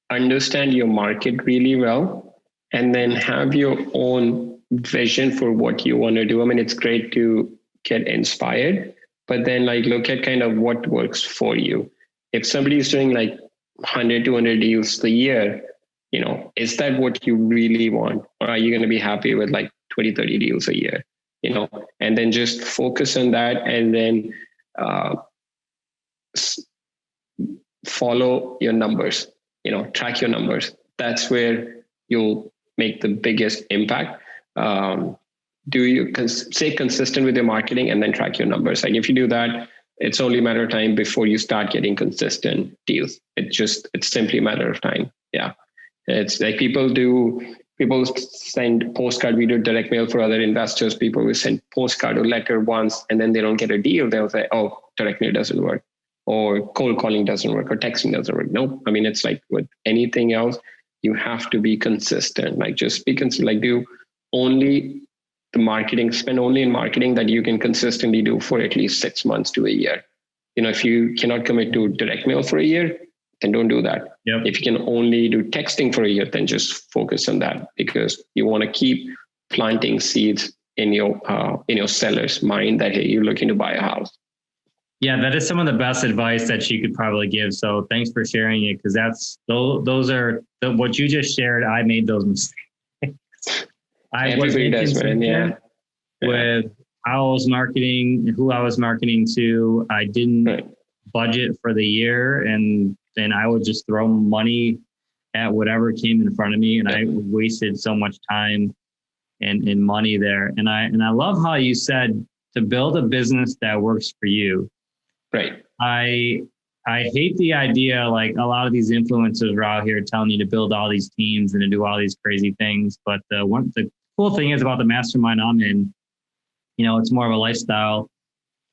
understand your market really well, and then have your own vision for what you want to do. I mean, it's great to get inspired, but then like look at kind of what works for you. If somebody is doing like 100, 200 deals a year, is that what you really want? Or are you going to be happy with like 20, 30 deals a year? And then just focus on that, and then follow your numbers, track your numbers. That's where you'll make the biggest impact. Stay consistent with your marketing and then track your numbers. Like if you do that, it's only a matter of time before you start getting consistent deals. It's simply a matter of time. Yeah. It's like people send postcard, we do direct mail for other investors. People will send postcard or letter once, and then they don't get a deal. They'll say, oh, direct mail doesn't work, or cold calling doesn't work, or texting doesn't work. Nope. I mean, it's like with anything else, you have to be consistent. Like just be consistent, like do only the marketing, spend only in marketing that you can consistently do for at least 6 months to a year. If you cannot commit to direct mail for a year, then don't do that. Yep. If you can only do texting for a year, then just focus on that, because you want to keep planting seeds in your seller's mind that, hey, you're looking to buy a house. Yeah, that is some of the best advice that you could probably give. So thanks for sharing it, because those are what you just shared. I made those mistakes. I was inconsistent with how I was marketing, who I was marketing to. I didn't budget for the year, and then I would just throw money at whatever came in front of me, and I wasted so much time and money there. And I love how you said to build a business that works for you. Right. I hate the idea, like a lot of these influencers are out here telling you to build all these teams and to do all these crazy things. But the cool thing is about the mastermind I'm in, it's more of a lifestyle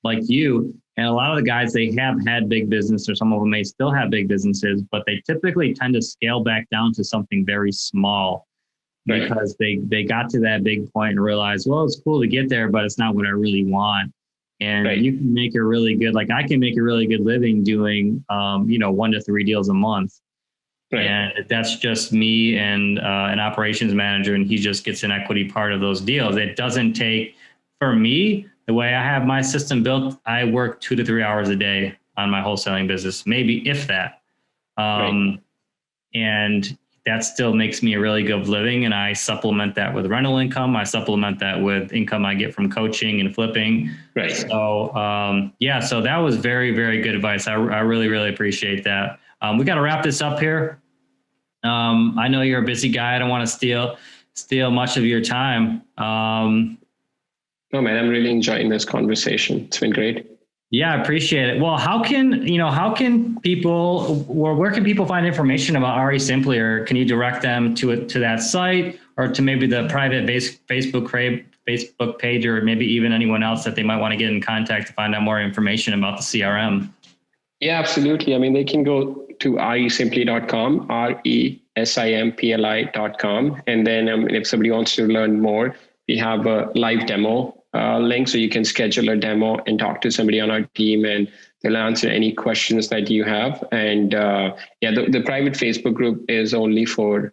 like you. And a lot of the guys, they have had big business, or some of them may still have big businesses, but they typically tend to scale back down to something very small, because they got to that big point and realized, well, it's cool to get there, but it's not what I really want. And you can make a really good, like I can make a really good living doing, 1 to 3 deals a month. Right. And that's just me and an operations manager, and he just gets an equity part of those deals. It doesn't take, for me, the way I have my system built, I work 2 to 3 hours a day on my wholesaling business, maybe if that. And that still makes me a really good living. And I supplement that with rental income. I supplement that with income I get from coaching and flipping. Right. So, so that was very, very good advice. I really, really appreciate that. We got to wrap this up here. I know you're a busy guy. I don't want to steal much of your time. No, man, I'm really enjoying this conversation. It's been great. Yeah, I appreciate it. Well, where can people find information about ReSimpli, or can you direct them to that site, or to maybe the private Facebook page, or maybe even anyone else that they might want to get in contact to find out more information about the CRM? Yeah, absolutely. I mean, they can go to ReSimpli.com, ReSimpli.com. And then if somebody wants to learn more, we have a live demo link, so you can schedule a demo and talk to somebody on our team, and they'll answer any questions that you have. And the private Facebook group is only for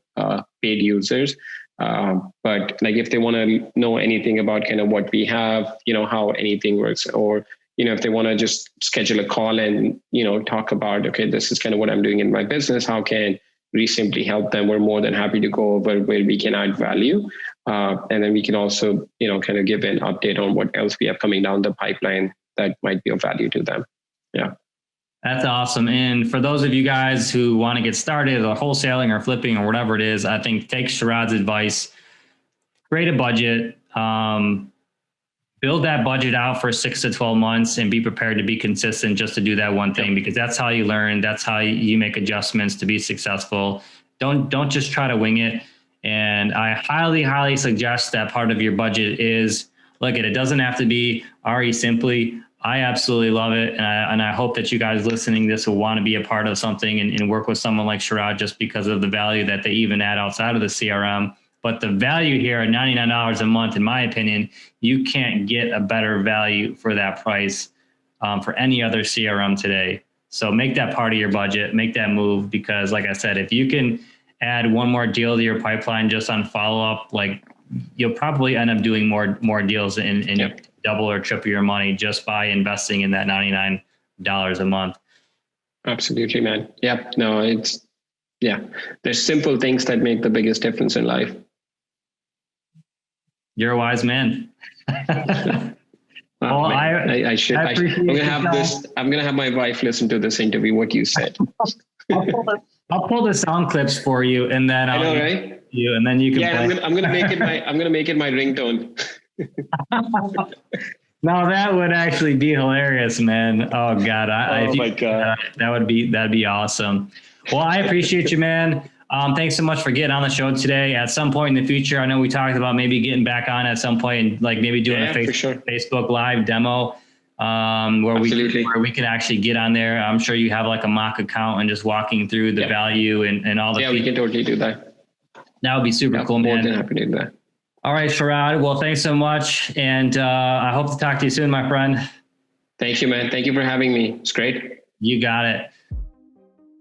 paid users. But like, if they want to know anything about kind of what we have, how anything works, or if they want to just schedule a call and talk about, okay, this is kind of what I'm doing in my business, how can ReSimpli help them, we're more than happy to go over where we can add value. And then we can also, kind of give an update on what else we have coming down the pipeline that might be of value to them. Yeah. That's awesome. And for those of you guys who want to get started or wholesaling or flipping or whatever it is, I think take Sharad's advice, create a budget, build that budget out for 6 to 12 months, and be prepared to be consistent just to do that one thing, because that's how you learn. That's how you make adjustments to be successful. Don't just try to wing it. And I highly, highly suggest that part of your budget is, it doesn't have to be ReSimpli. I absolutely love it. And I hope that you guys listening to this will want to be a part of something and work with someone like Sharad, just because of the value that they even add outside of the CRM. But the value here at $99 a month, in my opinion, you can't get a better value for that price for any other CRM today. So make that part of your budget, make that move, because like I said, if you can add one more deal to your pipeline just on follow-up, you'll probably end up doing more deals and double or triple your money just by investing in that $99 a month. Absolutely, man. Yep. No, there's simple things that make the biggest difference in life. You're a wise man. Well, I should. I'm gonna have my wife listen to this interview. What you said. I'll pull the sound clips for you, and then I'll you, and then you can. Yeah, I'm gonna make it my ringtone. No, that would actually be hilarious, man. Oh God, that'd be awesome. Well, I appreciate you, man. Thanks so much for getting on the show today. At some point in the future, I know we talked about maybe getting back on at some point and maybe doing a Facebook Live demo where we can actually get on there. I'm sure you have a mock account and just walking through the value and all the. Yeah, we can totally do that. That would be super cool, man. More than happy to do that. All right, Sharad. Well, thanks so much, and I hope to talk to you soon, my friend. Thank you, man. Thank you for having me. It's great. You got it.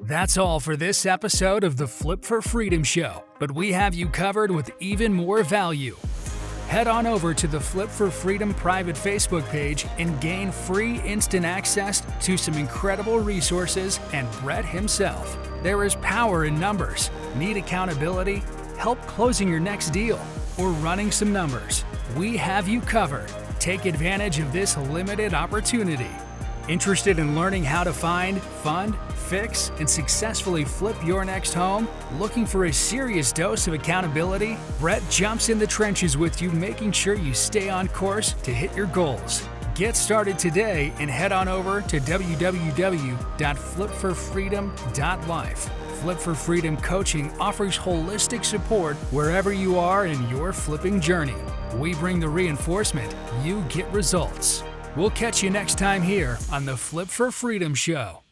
That's all for this episode of the Flip for Freedom Show, but we have you covered with even more value. Head on over to the Flip for Freedom private Facebook page and gain free instant access to some incredible resources and Brett himself. There is power in numbers. Need accountability? Help closing your next deal or running some numbers? We have you covered. Take advantage of this limited opportunity. Interested in learning how to find, fund, fix, and successfully flip your next home? Looking for a serious dose of accountability? Brett jumps in the trenches with you, making sure you stay on course to hit your goals. Get started today and head on over to www.flipforfreedom.life. Flip for Freedom Coaching offers holistic support wherever you are in your flipping journey. We bring the reinforcement, you get results. We'll catch you next time here on the Flip for Freedom Show.